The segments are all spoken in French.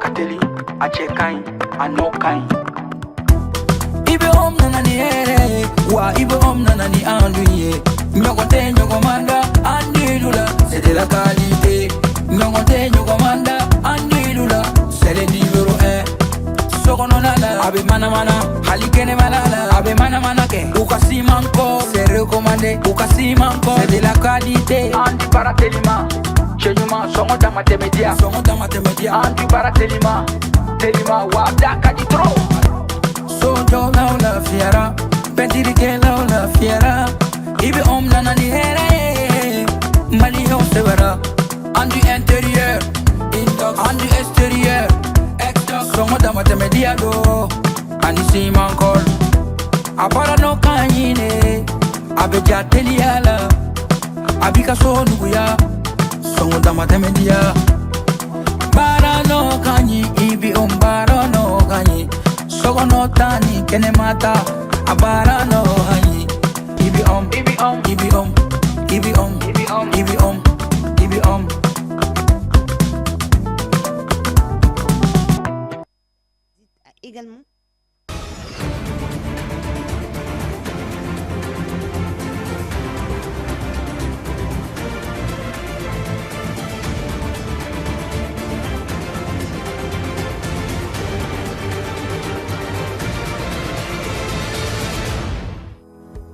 Barateli, a Chekai, a Nokai. Ibe om nanani wa ibe om nanani anduye. Nyokote nyokomanda andilula, c'est de la qualité. Nyokote nyokomanda andilula, c'est le numéro 1. Sokononala, abe mana mana, halikene malala, abe mana mana ke. Ukasi manko, c'est recommandé. Ukasi manko, c'est de la qualité. Andi Baratelima, Chenyuma, Songoda Matemedia, Andi Baratelima, Telima, Wadaka di tro. Sojo la la fiera, pendirike la fiera. Ibe om nanani here, Mali on severa. Andi intérieur, andi extérieur. Songoda Matemedia do, Andi simankol. Apara no kanyine, abeja teliala, abika so nuguya. Songoda Matemedia. Bara no kanyi, ibi bara no kanyi. Sogo no tani, kene mata, abara no kanyi. Ibi ibi ibi ibi ibi ibi Également.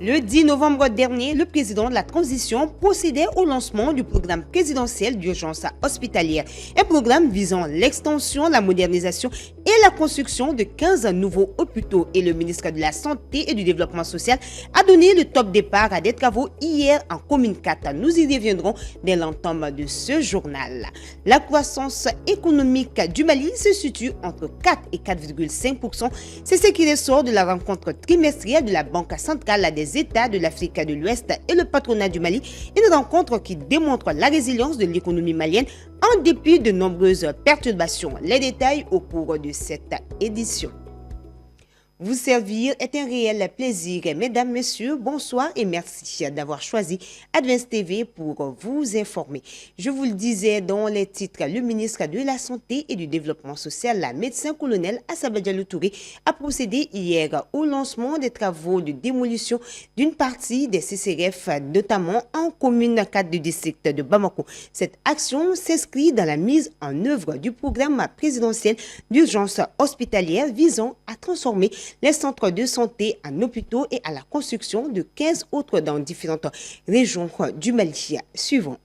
Le 10 novembre dernier, le président de la transition procédait au lancement du programme présidentiel d'urgence hospitalière, un programme visant l'extension, la modernisation et la construction de 15 nouveaux hôpitaux. Et le ministre de la Santé et du Développement social a donné le top départ à des travaux hier en commune 4. Nous y reviendrons dès l'entame de ce journal. La croissance économique du Mali se situe entre 4 et 4,5%. C'est ce qui ressort de la rencontre trimestrielle de la Banque centrale des États de l'Afrique de l'Ouest et le patronat du Mali, une rencontre qui démontre la résilience de l'économie malienne en dépit de nombreuses perturbations. Les détails au cours de cette édition. Vous servir est un réel plaisir. Mesdames, Messieurs, bonsoir et merci d'avoir choisi Advance TV pour vous informer. Je vous le disais dans les titres, le ministre de la Santé et du Développement social, la médecin-colonel Assaba Diallo Touré, a procédé hier au lancement des travaux de démolition d'une partie des CCRF, notamment en commune 4 du district de Bamako. Cette action s'inscrit dans la mise en œuvre du programme présidentiel d'urgence hospitalière visant à transformer les centres de santé en hôpitaux et à la construction de 15 autres dans différentes régions du Mali. Suivant.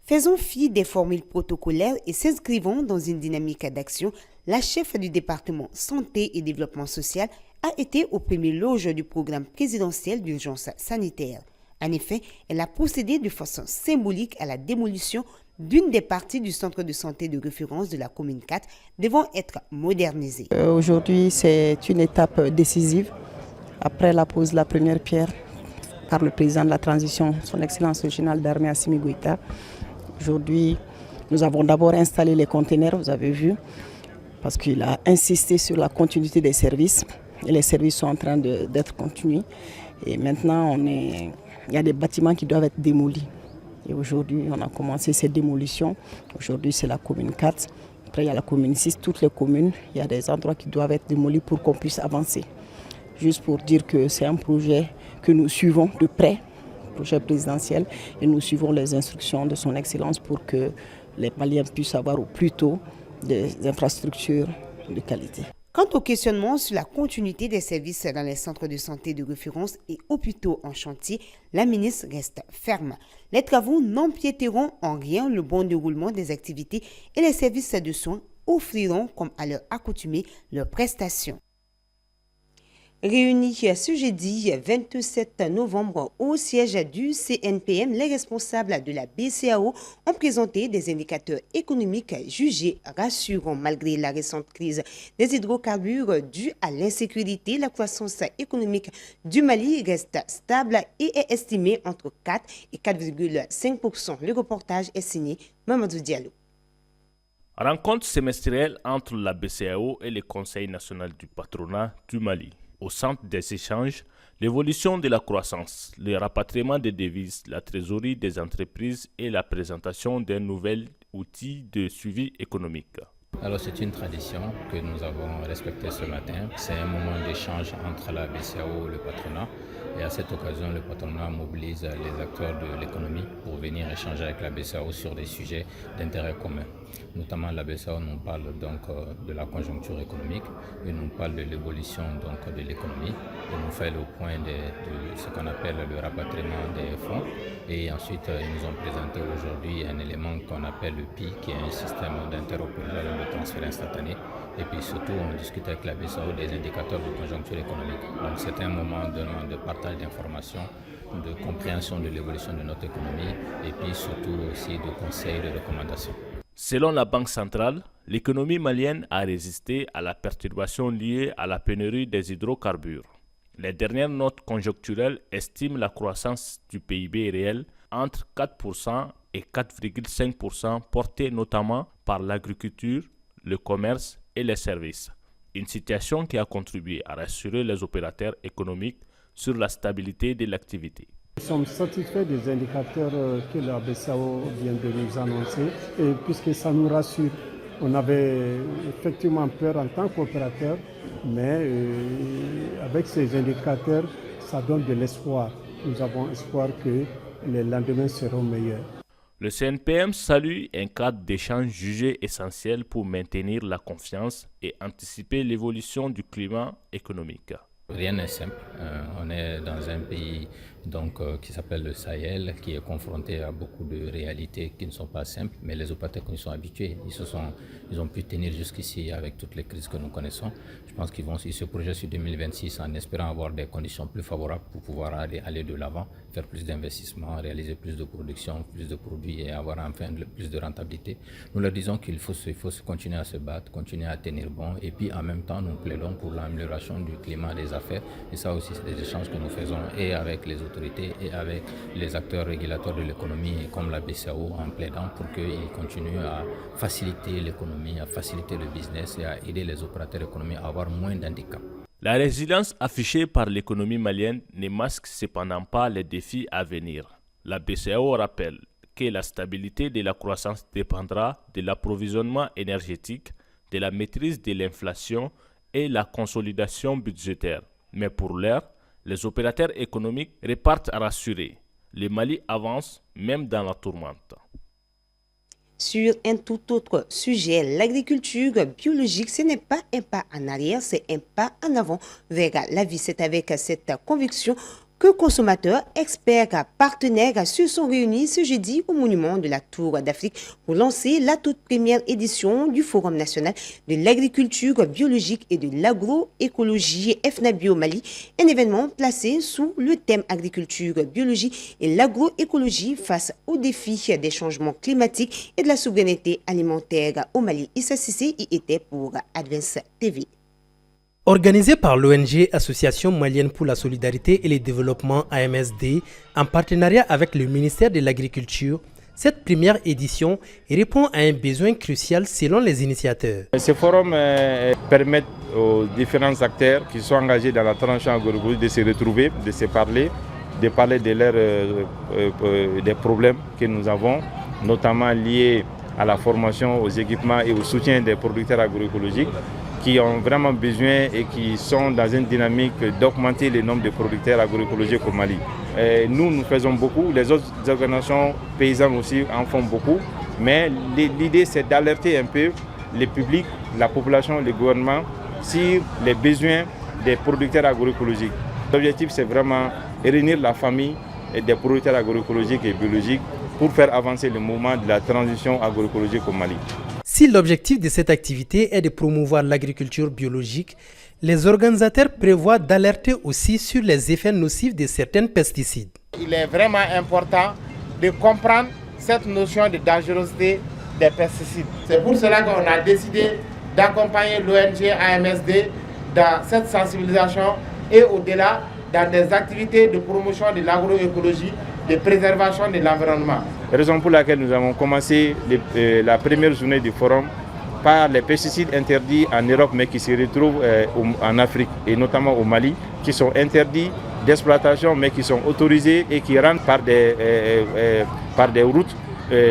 Faisons fi des formules protocolaires et s'inscrivons dans une dynamique d'action. La chef du département santé et développement social a été au premier loge du programme présidentiel d'urgence sanitaire. En effet, elle a procédé de façon symbolique à la démolition d'une des parties du centre de santé de référence de la commune 4 devant être modernisée. Aujourd'hui, c'est une étape décisive. Après la pose de la première pierre par le président de la transition, son Excellence le général d'armée Assimi Goïta. Aujourd'hui, nous avons d'abord installé les conteneurs, vous avez vu, parce qu'il a insisté sur la continuité des services. Et les services sont en train d'être continués. Et maintenant, il y a des bâtiments qui doivent être démolis. Et aujourd'hui, on a commencé ces démolitions. Aujourd'hui, c'est la commune 4. Après, il y a la commune 6, toutes les communes. Il y a des endroits qui doivent être démolis pour qu'on puisse avancer. Juste pour dire que c'est un projet que nous suivons de près, projet présidentiel, et nous suivons les instructions de son Excellence pour que les Maliens puissent avoir au plus tôt des infrastructures de qualité. Quant au questionnement sur la continuité des services dans les centres de santé de référence et hôpitaux en chantier, la ministre reste ferme. Les travaux n'empiéteront en rien le bon déroulement des activités et les services de soins offriront, comme à leur accoutumée, leurs prestations. Réunis ce jeudi 27 novembre au siège du CNPM, les responsables de la BCAO ont présenté des indicateurs économiques jugés rassurants. Malgré la récente crise des hydrocarbures due à l'insécurité, la croissance économique du Mali reste stable et est estimée entre 4 et 4,5%. Le reportage est signé Mamadou Diallo. Rencontre semestrielle entre la BCAO et le Conseil national du patronat du Mali. Au centre des échanges, L'évolution de la croissance, le rapatriement des devises, la trésorerie des entreprises et la présentation d'un nouvel outil de suivi économique. Alors c'est une tradition que nous avons respectée ce matin. C'est un moment d'échange entre la BCEAO et le patronat. Et à cette occasion, le patronat mobilise les acteurs de l'économie pour venir échanger avec la BCEAO sur des sujets d'intérêt commun. Notamment la BCEAO nous parle donc de la conjoncture économique et nous parle de l'évolution donc de l'économie et nous fait le point de ce qu'on appelle le rapatriement des fonds. Et ensuite, ils nous ont présenté aujourd'hui un élément qu'on appelle le PI, qui est un système d'interopérabilité de transfert instantané. Et puis surtout, on discute avec la BCEAO des indicateurs de conjoncture économique. Donc c'est un moment de partage d'informations, de compréhension de l'évolution de notre économie et puis surtout aussi de conseils et de recommandations. Selon la Banque centrale, l'économie malienne a résisté à la perturbation liée à la pénurie des hydrocarbures. Les dernières notes conjoncturelles estiment la croissance du PIB réel entre 4% et 4,5%, portée notamment par l'agriculture, le commerce et les services. Une situation qui a contribué à rassurer les opérateurs économiques sur la stabilité de l'activité. Nous sommes satisfaits des indicateurs que la BCEAO vient de nous annoncer, et puisque ça nous rassure. On avait effectivement peur en tant qu'opérateur, mais avec ces indicateurs, ça donne de l'espoir. Nous avons espoir que les lendemains seront meilleurs. Le CNPM salue un cadre d'échange jugé essentiel pour maintenir la confiance et anticiper l'évolution du climat économique. Rien n'est simple. On est dans un pays qui s'appelle le Sahel, qui est confronté à beaucoup de réalités qui ne sont pas simples, mais les opérateurs qui sont habitués, ils ont pu tenir jusqu'ici avec toutes les crises que nous connaissons. Je pense qu'ils se projettent sur 2026 en espérant avoir des conditions plus favorables pour pouvoir aller de l'avant, faire plus d'investissements, réaliser plus de production, plus de produits et avoir enfin plus de rentabilité. Nous leur disons qu'il faut continuer à se battre, continuer à tenir bon et puis en même temps nous plaidons pour l'amélioration du climat des affaires et ça aussi c'est des échanges que nous faisons et avec les autorités et avec les acteurs régulateurs de l'économie comme la BCEAO en plaidant pour qu'ils continuent à faciliter l'économie, à faciliter le business et à aider les opérateurs économiques à avoir moins d'handicaps. La résilience affichée par l'économie malienne ne masque cependant pas les défis à venir. La BCEAO rappelle que la stabilité de la croissance dépendra de l'approvisionnement énergétique, de la maîtrise de l'inflation et la consolidation budgétaire. Mais pour l'heure, les opérateurs économiques repartent rassurés. Le Mali avance même dans la tourmente. Sur un tout autre sujet, l'agriculture biologique, ce n'est pas un pas en arrière, c'est un pas en avant vers la vie. C'est avec cette conviction que consommateurs, experts, partenaires se sont réunis ce jeudi au monument de la Tour d'Afrique pour lancer la toute première édition du Forum national de l'agriculture biologique et de l'agroécologie FNABio Mali, un événement placé sous le thème agriculture, biologie et l'agroécologie face aux défis des changements climatiques et de la souveraineté alimentaire au Mali. Issa Sissé y était pour Advance TV. Organisée par l'ONG Association malienne pour la solidarité et le développement AMSD, en partenariat avec le ministère de l'Agriculture, cette première édition répond à un besoin crucial selon les initiateurs. Ce forum permet aux différents acteurs qui sont engagés dans la transition agroécologique de se retrouver, de parler de des problèmes que nous avons, notamment liés à la formation, aux équipements et au soutien des producteurs agroécologiques, qui ont vraiment besoin et qui sont dans une dynamique d'augmenter le nombre de producteurs agroécologiques au Mali. Nous faisons beaucoup, les autres organisations paysannes aussi en font beaucoup, mais l'idée c'est d'alerter un peu le public, la population, le gouvernement sur les besoins des producteurs agroécologiques. L'objectif c'est vraiment réunir la famille des producteurs agroécologiques et biologiques pour faire avancer le mouvement de la transition agroécologique au Mali. Si l'objectif de cette activité est de promouvoir l'agriculture biologique, les organisateurs prévoient d'alerter aussi sur les effets nocifs de certains pesticides. Il est vraiment important de comprendre cette notion de dangerosité des pesticides. C'est pour cela qu'on a décidé d'accompagner l'ONG AMSD dans cette sensibilisation et au-delà dans des activités de promotion de l'agroécologie, de préservation de l'environnement. Raison pour laquelle nous avons commencé la première journée du forum par les pesticides interdits en Europe mais qui se retrouvent en Afrique et notamment au Mali, qui sont interdits d'exploitation, mais qui sont autorisés et qui rentrent par des routes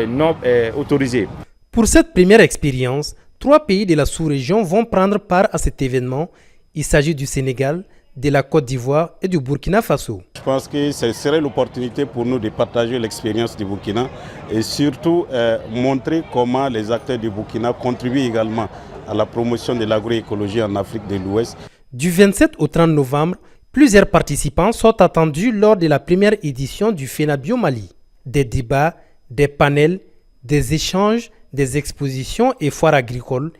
non autorisées. Pour cette première expérience, 3 pays de la sous-région vont prendre part à cet événement. Il s'agit du Sénégal, de la Côte d'Ivoire et du Burkina Faso. Je pense que ce serait l'opportunité pour nous de partager l'expérience du Burkina et surtout montrer comment les acteurs du Burkina contribuent également à la promotion de l'agroécologie en Afrique de l'Ouest. Du 27 au 30 novembre, plusieurs participants sont attendus lors de la première édition du FENABIO Mali. Des débats, des panels, des échanges, des expositions et foires agricoles,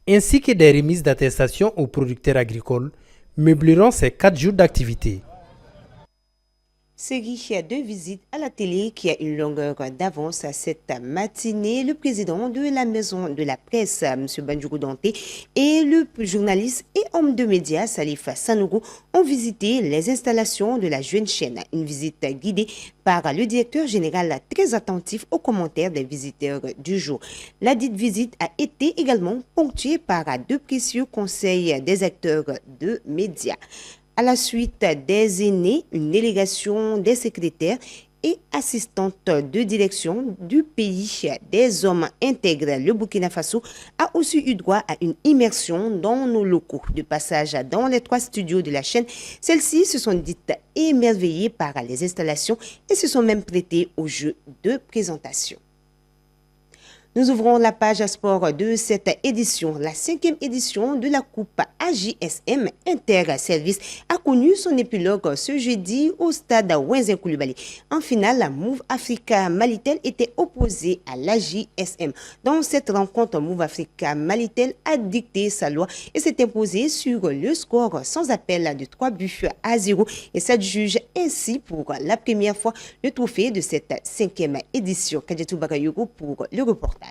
ainsi que des remises d'attestations aux producteurs agricoles, meubleront ces 4 jours d'activité. Série de visites à la télé qui a une longueur d'avance à cette matinée. Le président de la maison de la presse, M. Bandjougou Danté, et le journaliste et homme de médias, Salif Sanogo, ont visité les installations de la jeune chaîne. Une visite guidée par le directeur général très attentif aux commentaires des visiteurs du jour. La dite visite a été également ponctuée par 2 précieux conseils des acteurs de médias. À la suite des aînés, une délégation des secrétaires et assistantes de direction du pays des hommes intègres, le Burkina Faso, a aussi eu droit à une immersion dans nos locaux. De passage dans les 3 studios de la chaîne, celles-ci se sont dites émerveillées par les installations et se sont même prêtées au jeu de présentation. Nous ouvrons la page sport de cette édition. La 5e édition de la Coupe AJSM Inter-Service a connu son épilogue ce jeudi au stade Wenzen Coulibaly. En finale, la Move Africa Malitel était opposée à l'AJSM. Dans cette rencontre, Move Africa Malitel a dicté sa loi et s'est imposé sur le score sans appel de 3-0 et s'adjuge ainsi pour la première fois le trophée de cette 5e édition. Kadjatou Bagayogo pour le reportage.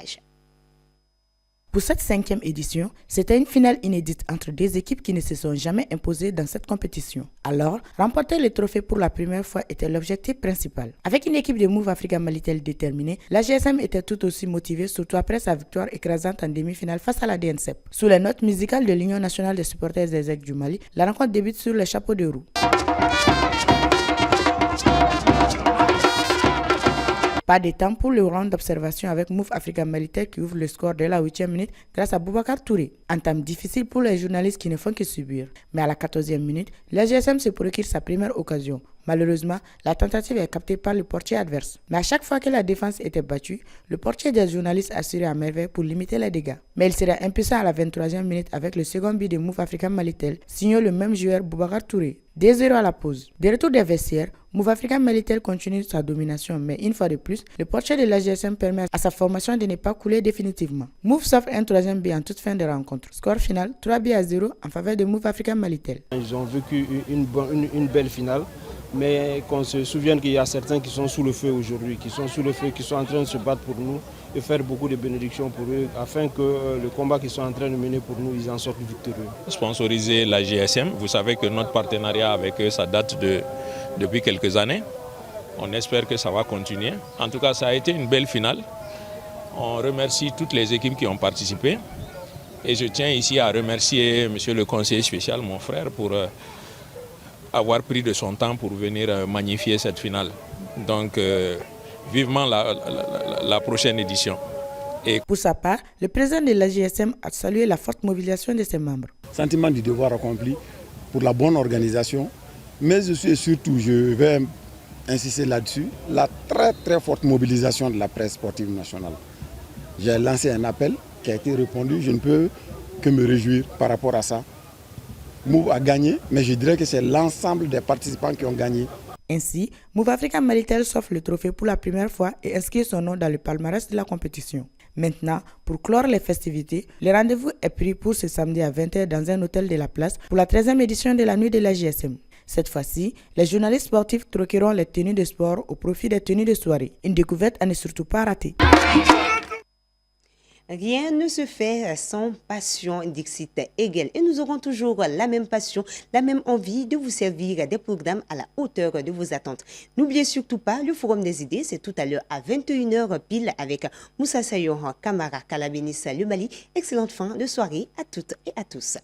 Pour cette 5e édition, c'était une finale inédite entre 2 équipes qui ne se sont jamais imposées dans cette compétition. Alors, remporter le trophée pour la première fois était l'objectif principal. Avec une équipe de Move Africa Malitel déterminée, la GSM était tout aussi motivée, surtout après sa victoire écrasante en demi-finale face à la DNCEP. Sous les notes musicales de l'Union nationale des supporters des Aigles du Mali, la rencontre débute sur les chapeaux de roue. Pas de temps pour le round d'observation avec Move Africa Malitel qui ouvre le score dès la 8e minute grâce à Boubacar Touré. Entame difficile pour les journalistes qui ne font que subir. Mais à la 14e minute, la GSM se procure sa première occasion. Malheureusement, la tentative est captée par le portier adverse. Mais à chaque fois que la défense était battue, le portier des journalistes assurait à merveille pour limiter les dégâts. Mais il serait impuissant à la 23e minute avec le second but de Move Africa Malitel, signé le même joueur Boubacar Touré. 2-0 à la pause. De retour des vestiaires, Move Africa Malitel continue sa domination, mais une fois de plus, le portier de la GSM permet à sa formation de ne pas couler définitivement. Move s'offre un 3e but en toute fin de rencontre. Score final 3-0 en faveur de Move Africa Malitel. Ils ont vécu une belle finale. Mais qu'on se souvienne qu'il y a certains qui sont sous le feu aujourd'hui, qui sont en train de se battre pour nous et faire beaucoup de bénédictions pour eux, afin que le combat qu'ils sont en train de mener pour nous, ils en sortent victorieux. Sponsoriser la GSM, vous savez que notre partenariat avec eux, ça date depuis quelques années. On espère que ça va continuer. En tout cas, ça a été une belle finale. On remercie toutes les équipes qui ont participé. Et je tiens ici à remercier monsieur le conseiller spécial, mon frère, pour avoir pris de son temps pour venir magnifier cette finale. Donc, vivement la prochaine édition. Et pour sa part, le président de la GSM a salué la forte mobilisation de ses membres. Sentiment du devoir accompli pour la bonne organisation, mais aussi et surtout, je vais insister là-dessus, la très forte mobilisation de la presse sportive nationale. J'ai lancé un appel qui a été répondu, je ne peux que me réjouir par rapport à ça. Move a gagné, mais je dirais que c'est l'ensemble des participants qui ont gagné. Ainsi, Move Africa Malitel s'offre le trophée pour la première fois et inscrit son nom dans le palmarès de la compétition. Maintenant, pour clore les festivités, le rendez-vous est pris pour ce samedi à 20h dans un hôtel de la place pour la 13e édition de la nuit de la GSM. Cette fois-ci, les journalistes sportifs troqueront les tenues de sport au profit des tenues de soirée. Une découverte à ne surtout pas rater. Rien ne se fait sans passion, Dixit Hegel. Et nous aurons toujours la même passion, la même envie de vous servir des programmes à la hauteur de vos attentes. N'oubliez surtout pas le Forum des idées, c'est tout à l'heure à 21h pile avec Moussa Sayon Kamara Kalabénis Le Mali. Excellente fin de soirée à toutes et à tous.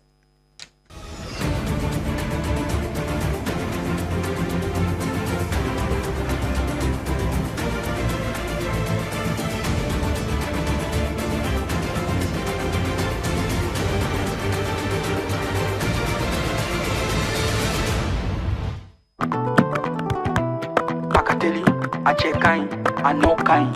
Akateli, achekai, anokai.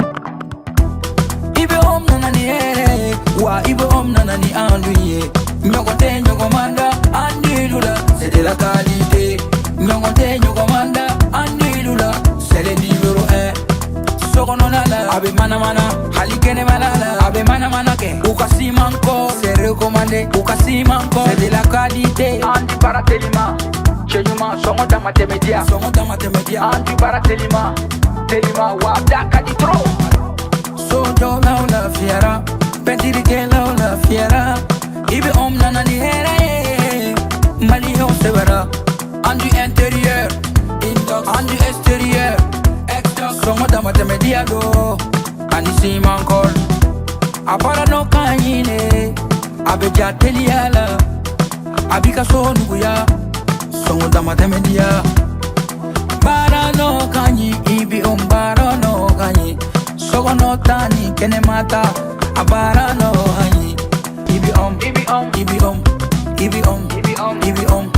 Ibe om nanani ere, wa ibe om nanani anduye. Nyokote nyokomanda, andilula, c'est de la qualité. Nyokote nyokomanda, andilula, c'est le numéro 1. Sokononala, abe mana mana, halikene malala, abe mana mana ke. Ukasimanko, c'est recommandé, ukasimanko, c'est de la qualité. Anti baratelima, chenyuma, songo da matemedia. Songo da matemedia. Anti baratelima, telima, wabda kaditro. Sojo la fiera, pentirike la fiera. Ibe om nanani here, mali ho severa. Andu intérieur, andu extérieur. Songo da matemedia do, ani simankol. Apara no kanyine, abeja teliala. Abika so nuguya, songo da matemedia. Bara no kanyi, ibi bara no kanyi. Sogo no tani, kene mata, abara no hanyi. Ibi om, ibi om, ibi om, ibi om, ibi om, ibi om.